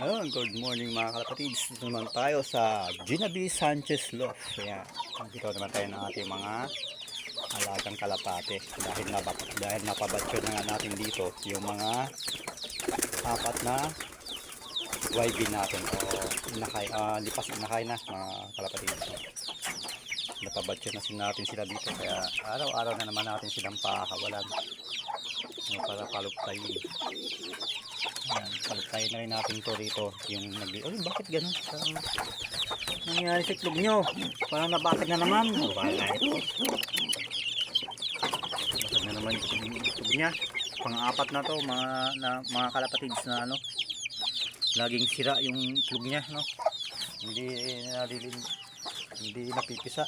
Ayun, good morning mga kalapatids. Dito naman tayo sa Gina B. Sanchez Loft. Ayan, dito naman tayo ng ating mga alagang kalapate. Dahil napabatyo na nga natin dito yung mga apat na YB natin o inakay, lipas inakay na mga kalapatids. Napabatyo na natin sila dito kaya araw-araw na naman natin silang pakakawalan para palugtayin. Ayan, palugtayin na rin natin to dito yung bakit ganun? Parang nangyari sa itlog nyo, parang nabakit na naman. Wala ito, bakit na naman yung itlog nya. Pang-apat na to mga kalapatids na laging sira yung itlog nya, hindi napipisa.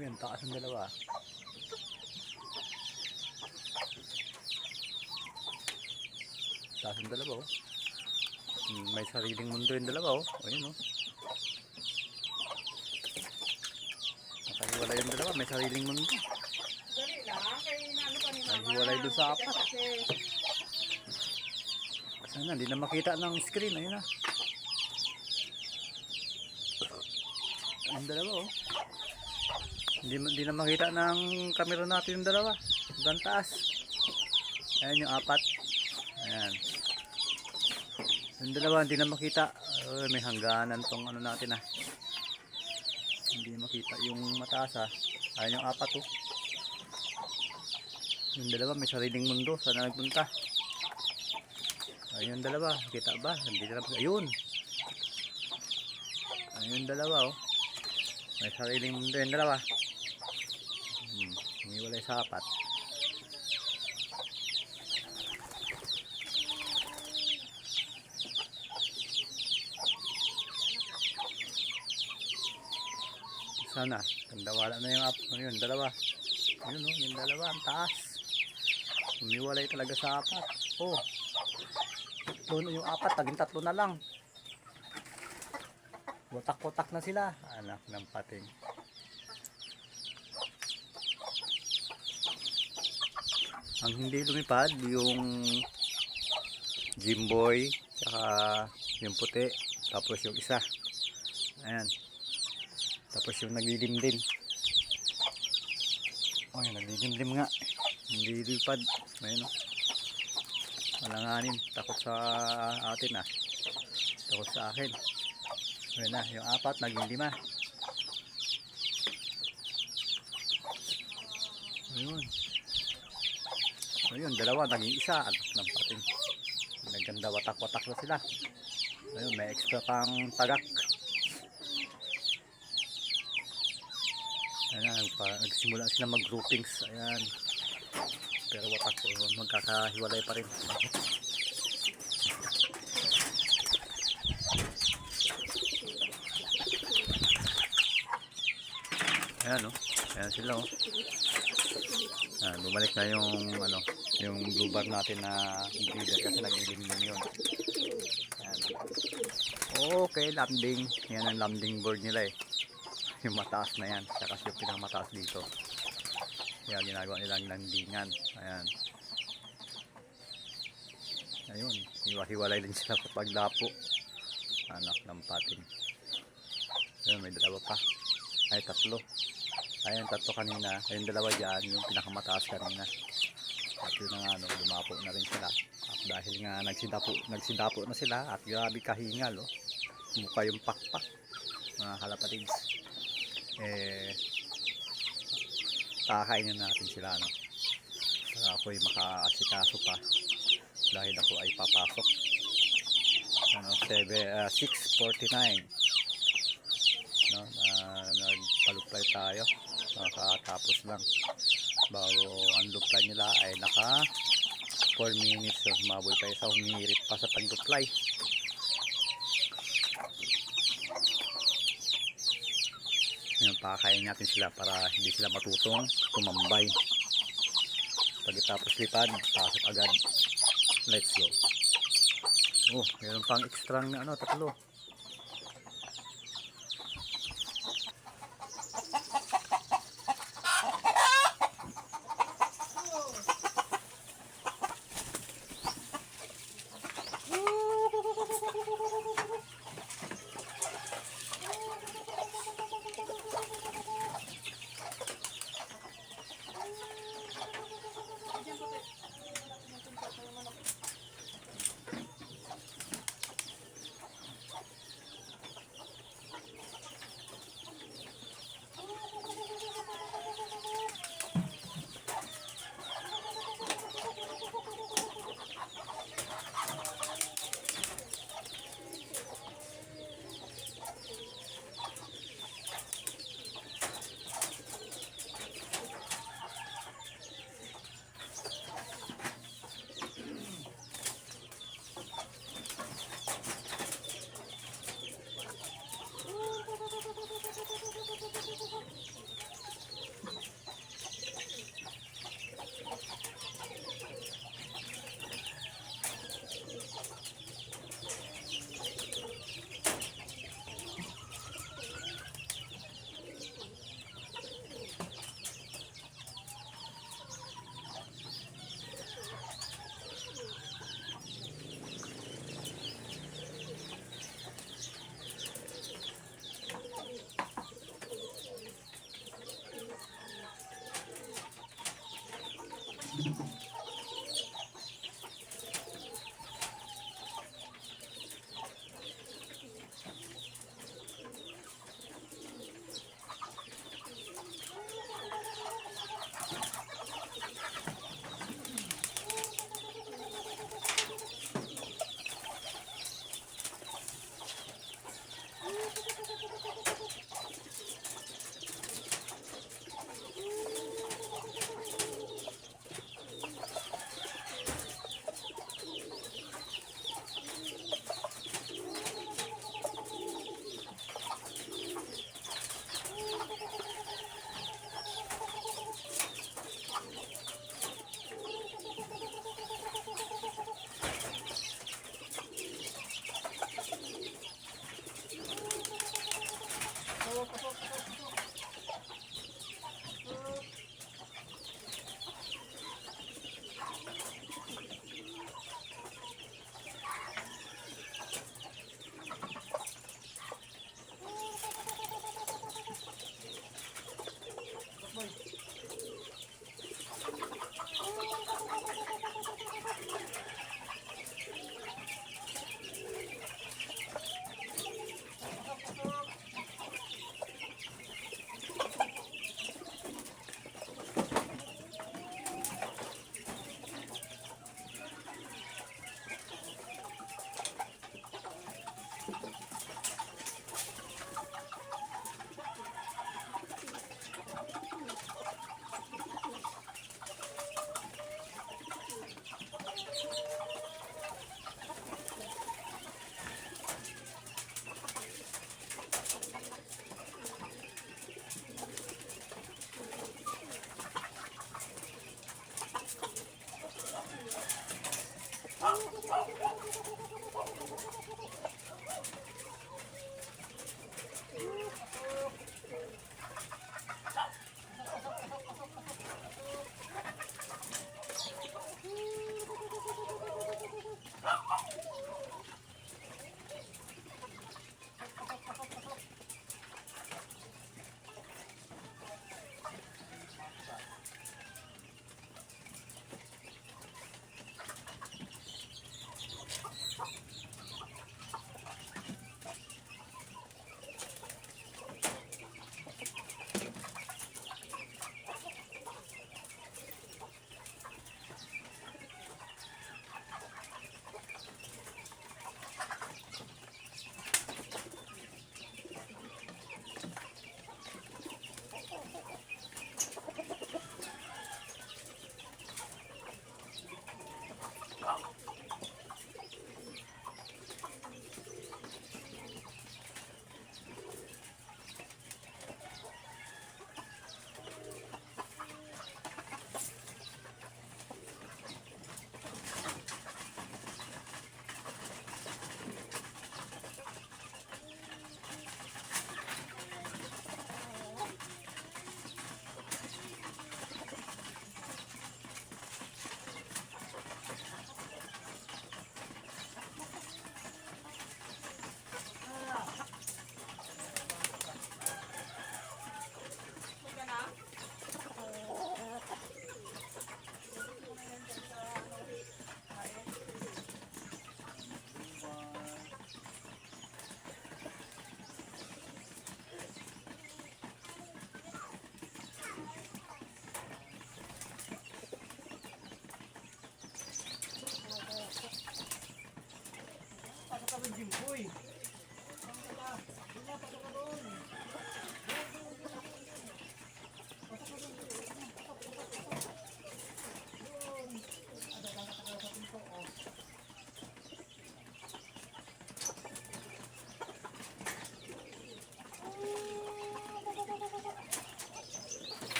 Ayan, taas ng dalawa. Taas ng dalawa, may sariling mundo yung dalawa, ayun, nakahiwalay yung dalawa, may sariling mundo. Nakahiwalay doon sa apat. Sana hindi na makita ng screen. Ayun na yung dalawa, hindi na makita ng camera natin yung dalawa hanggang taas. Ayan yung apat. Ayan yung dalawa, hindi na makita. May hangganan tong natin, hindi makita yung mataas. Ayan yung apat, yung dalawa may sariling mundo. Sana nagpunta. Ayun yung dalawa, kita ba? Hindi na makita. Ayun yung dalawa, may sariling mundo yung dalawa. Umiwalay sa apat. Sana wala na yung dalawa. Ayun, yung dalawa ang taas. Umiwalay talaga sa apat. Yung apat taging tatlo na lang. Watak-watak na sila. Anak ng pating. Ang hindi lumipad yung Jimboy, tsaka yung puti, tapos yung isa. Ayan. Tapos yung naglilimlim. Yung naglilimlim nga. Hindi lipad. Ayun, malanganin. Takot sa atin, takot sa akin. Ayun na, yung apat naging lima. Ayun, dalawa naging isa. Anak ng pating. Naganda, watak-watak na sila. Ayun, may extra pang tagak. Ayan, nagsimula sila mag-groupings. Ayan. Pero watak, magkakahiwalay pa rin. Ayan, ayan sila, bumalik na yung blue bar natin na breeder kasi nagilimlim yun. Ayan. Okay, lambing. Yan ang lambing board nila, yung mataas na yan, saka yung pinakamataas dito. Kaya ginagawa nilang landingan. Ayan. Ayun, hiwa-hiwalay din sila kapag dapo. Anak ng pating. Ayun, may dalawa pa. Ay, tatlo. Ayun, tatlo kanina. Ayun, dalawa dyan, yung pinakamataas kanina. At yun nga, lumapo na rin sila. At dahil nga nagsidapo na sila at grabe kahingal, mukha yung pakpak, mga kalapatids. Kakainin natin sila, para ako'y makaasikaso pa dahil ako ay papasok. 6:49, nagpalupay tayo, nakatapos lang bago ang luplay nila ay naka 4 minutes. Maboy pa isa, humirit pa sa pagluplay. Pakakain natin sila para hindi sila matutong tumambay. Pagkatapos lipad, pasok agad. Let's go. Meron pang extra tatlo.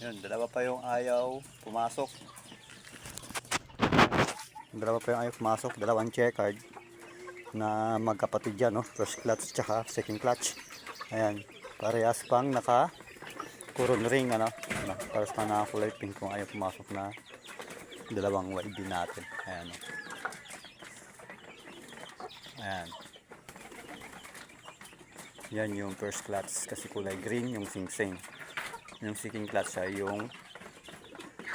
Yun, dalawa pa yung ayaw pumasok. Dalawa pa yung ayaw pumasok, dalawang checkered na magkapatid yan, no? First clutch tsaka second clutch. Ayan, parehas pang naka coron ring, ano? Parehas pang naka kulay pink kung ayaw pumasok na dalawang wide din natin. Ayan, no? Ayan. Yan yung first clutch kasi kulay green yung sing-sing. Yung second clutch ay yung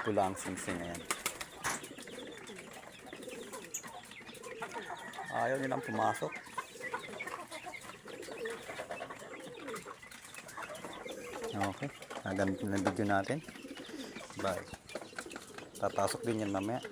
pulang sing-sing. Ayan. Ayaw nilang pumasok. Okay. Nagamit na video natin. Bye. Papasok din yan mamaya.